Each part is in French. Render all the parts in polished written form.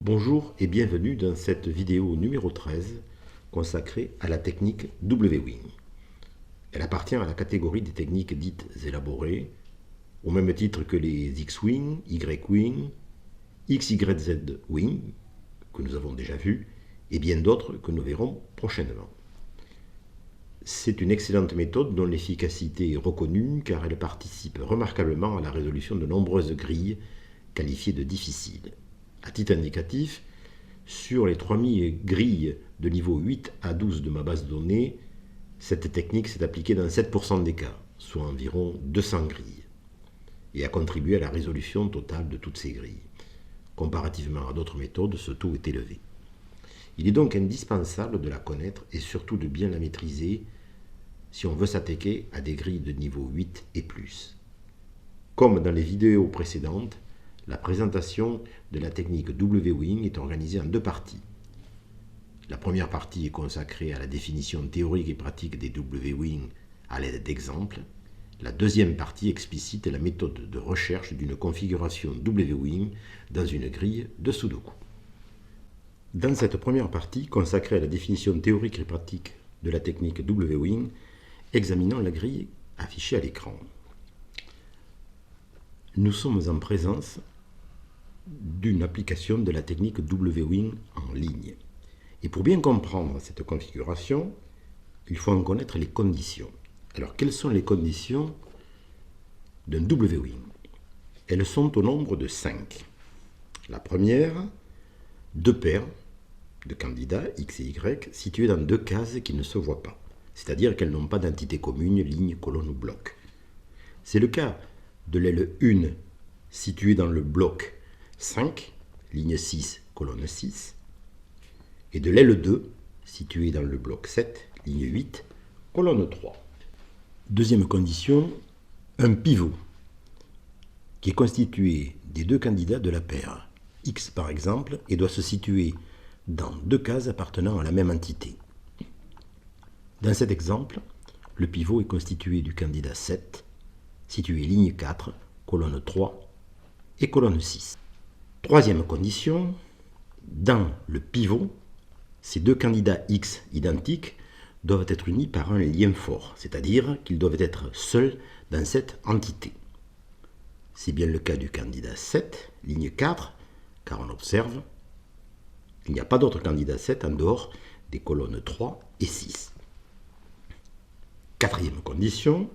Bonjour et bienvenue dans cette vidéo numéro 13 consacrée à la technique W-Wing. Elle appartient à la catégorie des techniques dites élaborées, au même titre que les X-Wing, Y-Wing, XYZ-Wing, que nous avons déjà vus, et bien d'autres que nous verrons prochainement. C'est une excellente méthode dont l'efficacité est reconnue car elle participe remarquablement à la résolution de nombreuses grilles qualifiées de difficiles. À titre indicatif, sur les 3000 grilles de niveau 8 à 12 de ma base de données, cette technique s'est appliquée dans 7% des cas, soit environ 200 grilles, et a contribué à la résolution totale de toutes ces grilles. Comparativement à d'autres méthodes, ce taux est élevé. Il est donc indispensable de la connaître et surtout de bien la maîtriser si on veut s'attaquer à des grilles de niveau 8 et plus. Comme dans les vidéos précédentes, la présentation de la technique W-Wing est organisée en deux parties. La première partie est consacrée à la définition théorique et pratique des W-Wing à l'aide d'exemples. La deuxième partie explicite la méthode de recherche d'une configuration W-Wing dans une grille de Sudoku. Dans cette première partie, consacrée à la définition théorique et pratique de la technique W-Wing, examinons la grille affichée à l'écran. Nous sommes en présence d'une application de la technique W-Wing en ligne. Et pour bien comprendre cette configuration, il faut en connaître les conditions. Alors, quelles sont les conditions d'un W-Wing? Elles sont au nombre de 5. La première, deux paires de candidats X et Y situés dans deux cases qui ne se voient pas, c'est-à-dire qu'elles n'ont pas d'entité commune, ligne, colonne ou bloc. C'est le cas de l'aile 1 située dans le bloc 5, ligne 6, colonne 6, et de l'aile 2 située dans le bloc 7, ligne 8, colonne 3. Deuxième condition, un pivot qui est constitué des deux candidats de la paire X par exemple et doit se situer dans deux cases appartenant à la même entité. Dans cet exemple, le pivot est constitué du candidat 7, situé ligne 4, colonne 3 et colonne 6. Troisième condition, dans le pivot, ces deux candidats X identiques doivent être unis par un lien fort, c'est-à-dire qu'ils doivent être seuls dans cette entité. C'est bien le cas du candidat 7, ligne 4, car on observe qu'il n'y a pas d'autre candidat 7 en dehors des colonnes 3 et 6. Quatrième condition,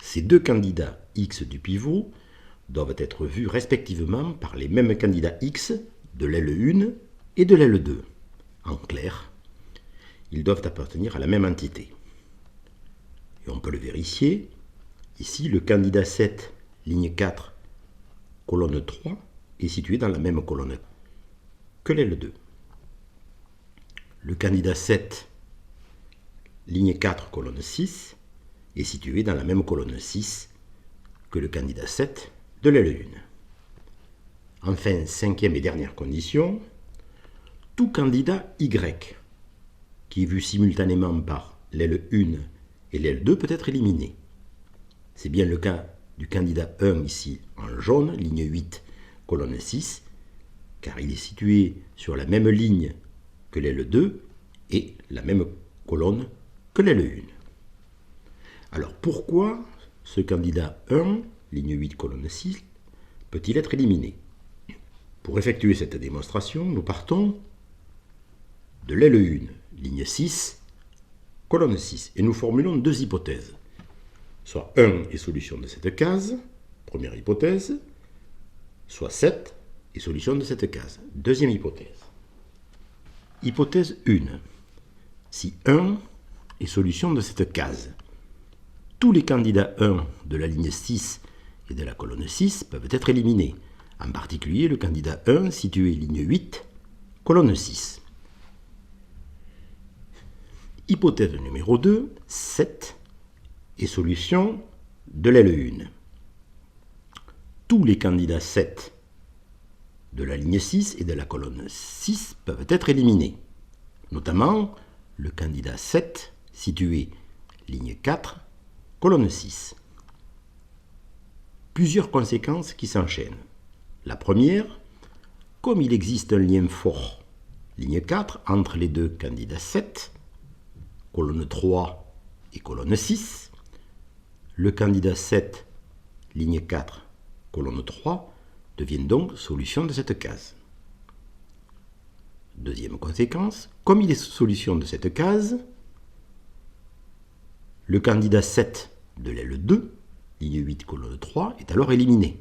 ces deux candidats X du pivot doivent être vus respectivement par les mêmes candidats X de l'aile 1 et de l'aile 2. En clair, ils doivent appartenir à la même entité. Et on peut le vérifier. Ici, le candidat 7, ligne 4, colonne 3, est situé dans la même colonne que l'aile 2. Le candidat 7, ligne 4, colonne 6, est situé dans la même colonne 6 que le candidat 7 de l'aile 1. Enfin, cinquième et dernière condition, tout candidat Y qui est vu simultanément par l'aile 1 et l'aile 2 peut être éliminé. C'est bien le cas du candidat 1 ici en jaune, ligne 8, colonne 6, car il est situé sur la même ligne que l'aile 2 et la même colonne que l'aile 1. Alors pourquoi ce candidat 1, ligne 8, colonne 6, peut-il être éliminé? Pour effectuer cette démonstration, nous partons de l'aile 1, ligne 6, colonne 6, et nous formulons deux hypothèses. Soit 1 est solution de cette case, première hypothèse, soit 7 est solution de cette case, deuxième hypothèse. Hypothèse 1. Si 1 est solution de cette case, tous les candidats 1 de la ligne 6 et de la colonne 6 peuvent être éliminés, en particulier le candidat 1 situé ligne 8, colonne 6. Hypothèse numéro 2, 7 est solution de l'aile 1. Tous les candidats 7 de la ligne 6 et de la colonne 6 peuvent être éliminés, notamment le candidat 7 situé ligne 4, colonne 6. Plusieurs conséquences qui s'enchaînent. La première, comme il existe un lien fort, ligne 4, entre les deux candidats 7, colonne 3 et colonne 6, le candidat 7, ligne 4, colonne 3, devient donc solution de cette case. Deuxième conséquence, comme il est solution de cette case, le candidat 7 de l'aile 2, ligne 8, colonne 3, est alors éliminé.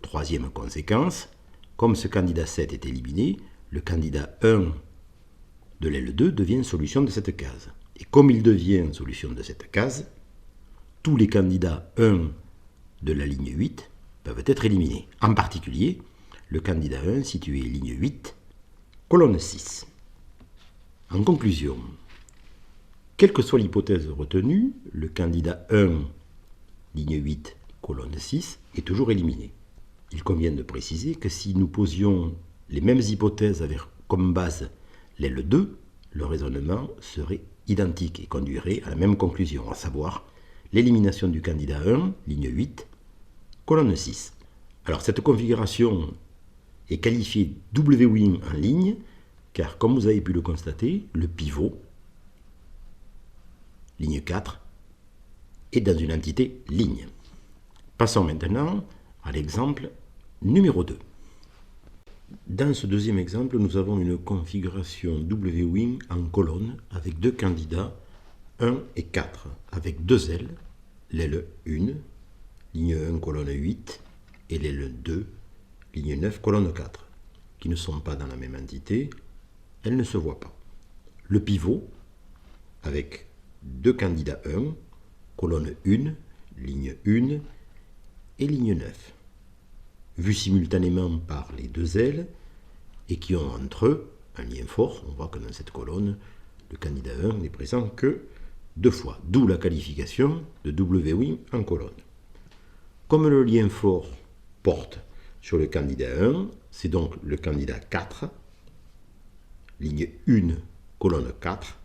Troisième conséquence, comme ce candidat 7 est éliminé, le candidat 1 de l'aile 2 devient solution de cette case. Et comme il devient solution de cette case, tous les candidats 1 de la ligne 8 peuvent être éliminés. En particulier, le candidat 1 situé ligne 8, colonne 6. En conclusion, quelle que soit l'hypothèse retenue, le candidat 1, ligne 8, colonne 6, est toujours éliminé. Il convient de préciser que si nous posions les mêmes hypothèses avec comme base l'aile 2, le raisonnement serait identique et conduirait à la même conclusion, à savoir l'élimination du candidat 1, ligne 8, colonne 6. Alors cette configuration est qualifiée W' en ligne, car comme vous avez pu le constater, le pivot, ligne 4, est dans une entité ligne. Passons maintenant à l'exemple numéro 2. Dans ce deuxième exemple, nous avons une configuration W' en colonne avec deux candidats 1 et 4, avec deux ailes, l'aile 1, ligne 1, colonne 8, et l'aile 2, ligne 9, colonne 4, qui ne sont pas dans la même entité, elles ne se voient pas. Le pivot, avec deux candidats 1, colonne 1, ligne 1 et ligne 9, vus simultanément par les deux ailes et qui ont entre eux un lien fort. On voit que dans cette colonne, le candidat 1 n'est présent que deux fois, d'où la qualification de W' en colonne. Comme le lien fort porte sur le candidat 1, c'est donc le candidat 4, ligne 1, colonne 4,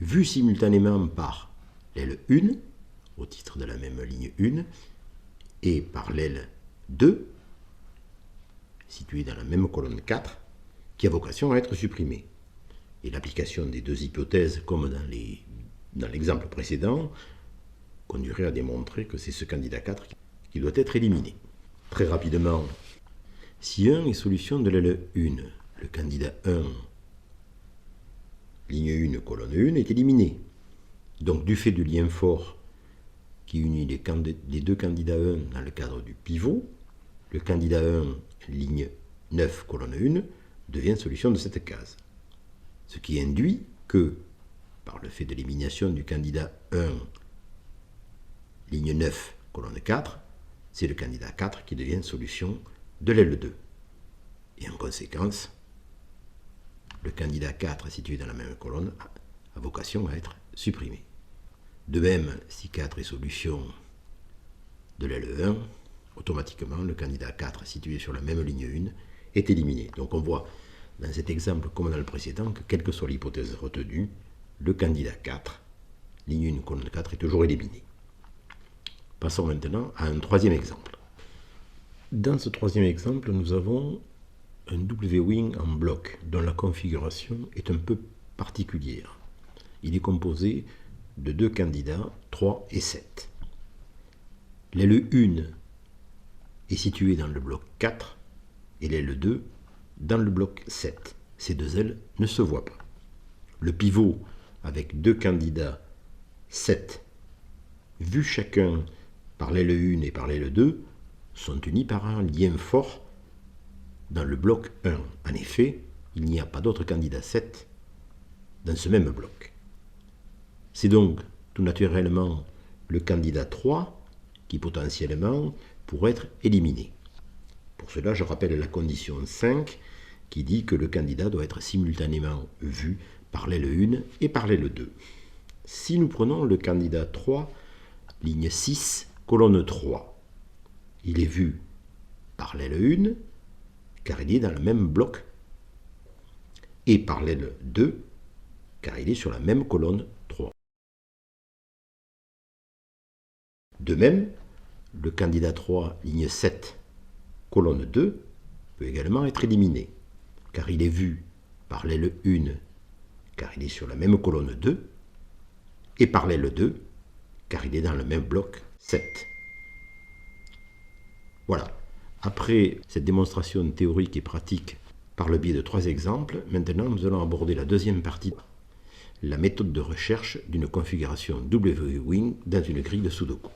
vu simultanément par l'aile 1, au titre de la même ligne 1, et par l'aile 2, située dans la même colonne 4, qui a vocation à être supprimée. Et l'application des deux hypothèses, comme dans l'exemple précédent, conduirait à démontrer que c'est ce candidat 4 qui doit être éliminé. Très rapidement, si 1 est solution de l'aile 1, le candidat 1, ligne 1, colonne 1, est éliminé. Donc du fait du lien fort qui unit les deux candidats 1 dans le cadre du pivot, le candidat 1, ligne 9, colonne 1, devient solution de cette case. Ce qui induit que, par le fait de l'élimination du candidat 1, ligne 9, colonne 4, c'est le candidat 4 qui devient solution de l'aile 2. Et en conséquence, le candidat 4 situé dans la même colonne a vocation à être supprimé. De même, si 4 est solution de l'aile 1, automatiquement le candidat 4 situé sur la même ligne 1 est éliminé. Donc on voit dans cet exemple comme dans le précédent que quelle que soit l'hypothèse retenue, le candidat 4, ligne 1, colonne 4 est toujours éliminé. Passons maintenant à un troisième exemple. Dans ce troisième exemple, nous avons un W' en bloc dont la configuration est un peu particulière. Il est composé de deux candidats, 3 et 7. L'aile 1 est située dans le bloc 4 et l'aile 2 dans le bloc 7. Ces deux ailes ne se voient pas. Le pivot avec deux candidats 7, vus chacun par l'aile 1 et par l'aile 2, sont unis par un lien fort dans le bloc 1. En effet, il n'y a pas d'autre candidat 7 dans ce même bloc. C'est donc tout naturellement le candidat 3 qui potentiellement pourrait être éliminé. Pour cela, je rappelle la condition 5 qui dit que le candidat doit être simultanément vu par l'aile 1 et par l'aile 2. Si nous prenons le candidat 3, ligne 6, colonne 3, il est vu par l'aile 1, car il est dans le même bloc, et par l'aile 2, car il est sur la même colonne 3. De même, le candidat 3, ligne 7, colonne 2, peut également être éliminé, car il est vu par l'aile 1, car il est sur la même colonne 2, et par l'aile 2, car il est dans le même bloc 7. Voilà. Après cette démonstration théorique et pratique par le biais de 3 exemples, maintenant nous allons aborder la deuxième partie, la méthode de recherche d'une configuration W-Wing dans une grille de Sudoku.